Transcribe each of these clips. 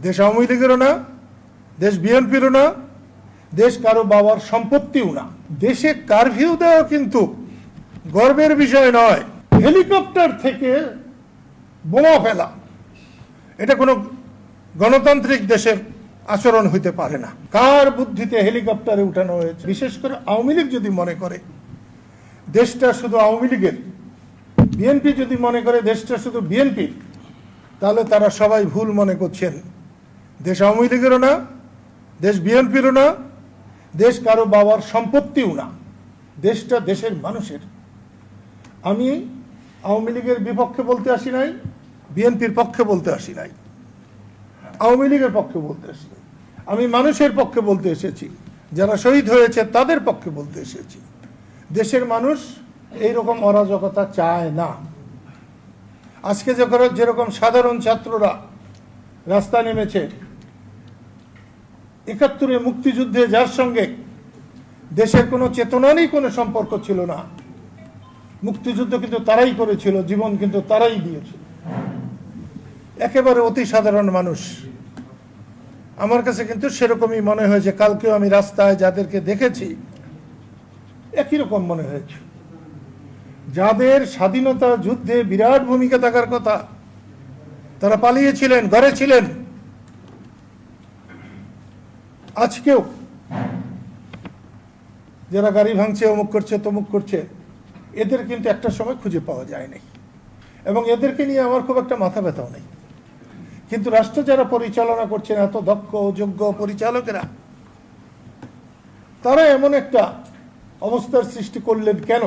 দেশ আওয়ামী লীগেরও না, দেশ বিএনপিরও না, দেশ কারো বাবার সম্পত্তিও না। দেশে কারফিউ দেওয়া কিন্তু গর্বের বিষয় নয়। হেলিকপ্টার থেকে বোমা ফেলা এটা কোনো গণতান্ত্রিক দেশের আচরণ হইতে পারে না। কার বুদ্ধিতে হেলিকপ্টারে উঠানো হয়েছে? বিশেষ করে আওয়ামী লীগ যদি মনে করে দেশটা শুধু আওয়ামী লীগের, বিএনপি যদি মনে করে দেশটা শুধু বিএনপির, তাহলে তারা সবাই ভুল মনে করছেন। দেশ আওয়ামী লীগেরও না, দেশ বিএনপিরও না, দেশ কারো বাবার সম্পত্তিও না। দেশটা দেশের মানুষের। আমি আওয়ামী লীগের বিপক্ষে বলতে আসি নাই, বিএনপির পক্ষে বলতে আসি নাই, আওয়ামী লীগের পক্ষে বলতে আসি নাই। আমি মানুষের পক্ষে বলতে এসেছি, যারা শহীদ হয়েছে তাদের পক্ষে বলতে এসেছি। দেশের মানুষ এইরকম অরাজকতা চায় না। আজকে যেরকম সাধারণ ছাত্ররা রাস্তায় নেমেছে, ৭১ মুক্তিযুদ্ধে যার সঙ্গে দেশের কোনো চেতনারই কোনো সম্পর্ক ছিল না, মুক্তিযুদ্ধ কিন্তু তারাই করেছিল, জীবন কিন্তু তারাই দিয়েছিল, একেবারে অতি সাধারণ মানুষ। আমার কাছে কিন্তু সেরকমই মনে হয়েছে। কালকেও আমি রাস্তায় যাদেরকে দেখেছি একই রকম মনে হয়েছে। যাদের স্বাধীনতা যুদ্ধে বিরাট ভূমিকা থাকার কথা, তারা পালিয়েছিলেন, ঘরে ছিলেন। আজকেও যারা গাড়ি ভাঙছে, অমুক করছে, তমুক করছে, এদের কিন্তু একটা সময় খুঁজে পাওয়া যায় নাই, এবং এদেরকে নিয়ে আমার খুব একটা মাথা ব্যথাও নেই। কিন্তু রাষ্ট্র যারা পরিচালনা করছেন, এত দক্ষ যোগ্য পরিচালকেরা, তারা এমন একটা অবস্থার সৃষ্টি করলেন কেন?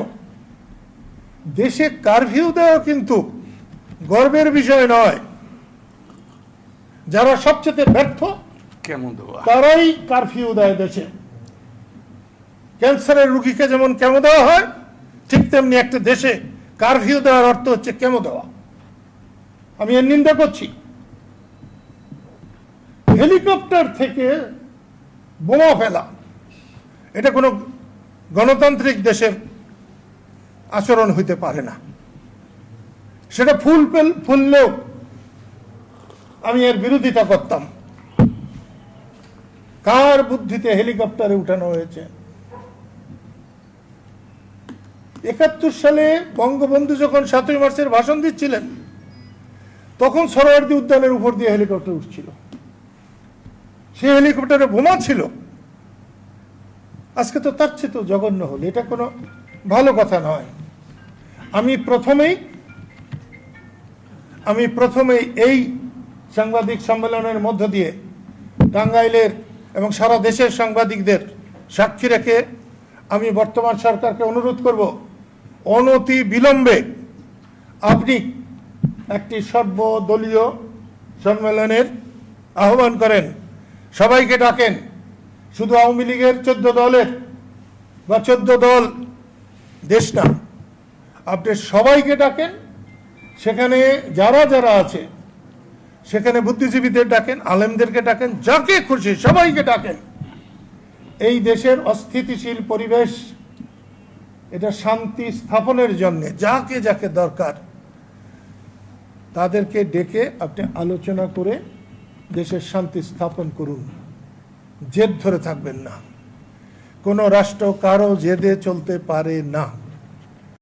দেশে কারফিউ দেওয়া কিন্তু গর্বের বিষয় নয়। যারা সবচেয়ে ব্যর্থ তারাই কারফিউ দেয় দেশে। ক্যান্সারের রোগীকে যেমন কেমো দেওয়া হয়, ঠিক তেমনি একটা দেশে কারফিউ দেওয়ার অর্থ হচ্ছে কেমো দেওয়া। আমি এর নিন্দা করছি। হেলিকপ্টার থেকে বোমা ফেলা এটা কোনো গণতান্ত্রিক দেশের আচরণ হইতে পারে না। সেটা ফুললেও আমি এর বিরোধিতা করতাম। কার বুদ্ধিতে হেলিকপ্টারে উঠানো হয়েছে? ৭১ সালে বঙ্গবন্ধু যখন ৭ই মার্চের ভাষণ দিচ্ছিলেন, তখন সরোয়ার্দী উদ্যানের উপর দিয়ে হেলিকপ্টার উঠছিল। সেই হেলিকপ্টারে বোমা ছিল। আজকে তো তার চেয়ে তো জঘন্য হল। এটা কোনো ভালো কথা নয়। আমি প্রথমেই এই সাংবাদিক সম্মেলনের মধ্য দিয়ে টাঙ্গাইলের এবং সারা দেশের সাংবাদিকদের সাক্ষী রেখে আমি বর্তমান সরকারকে অনুরোধ করব, অনতি বিলম্বে আপনি একটি সর্বদলীয় সম্মেলনের আহ্বান করেন, সবাইকে ডাকেন। শুধু আওয়ামী লীগের 14 দলের বা 14 দল দেশ না, আপনি সবাইকে ডাকেন। সেখানে যারা যারা আছে, সেখানে বুদ্ধিজীবীদের ডাকেন, আলেমদেরকে ডাকেন, যাকে খুশি সবাইকে ডাকেন। এই দেশের অস্থিতিশীল পরিবেশ, এটা শান্তি স্থাপনের জন্য যাকে যাকে দরকার তাদেরকে ডেকে আপনি আলোচনা করে দেশের শান্তি স্থাপন করুন। জেদ ধরে থাকবেন না। কোনো রাষ্ট্র কারো জেদে চলতে পারে না।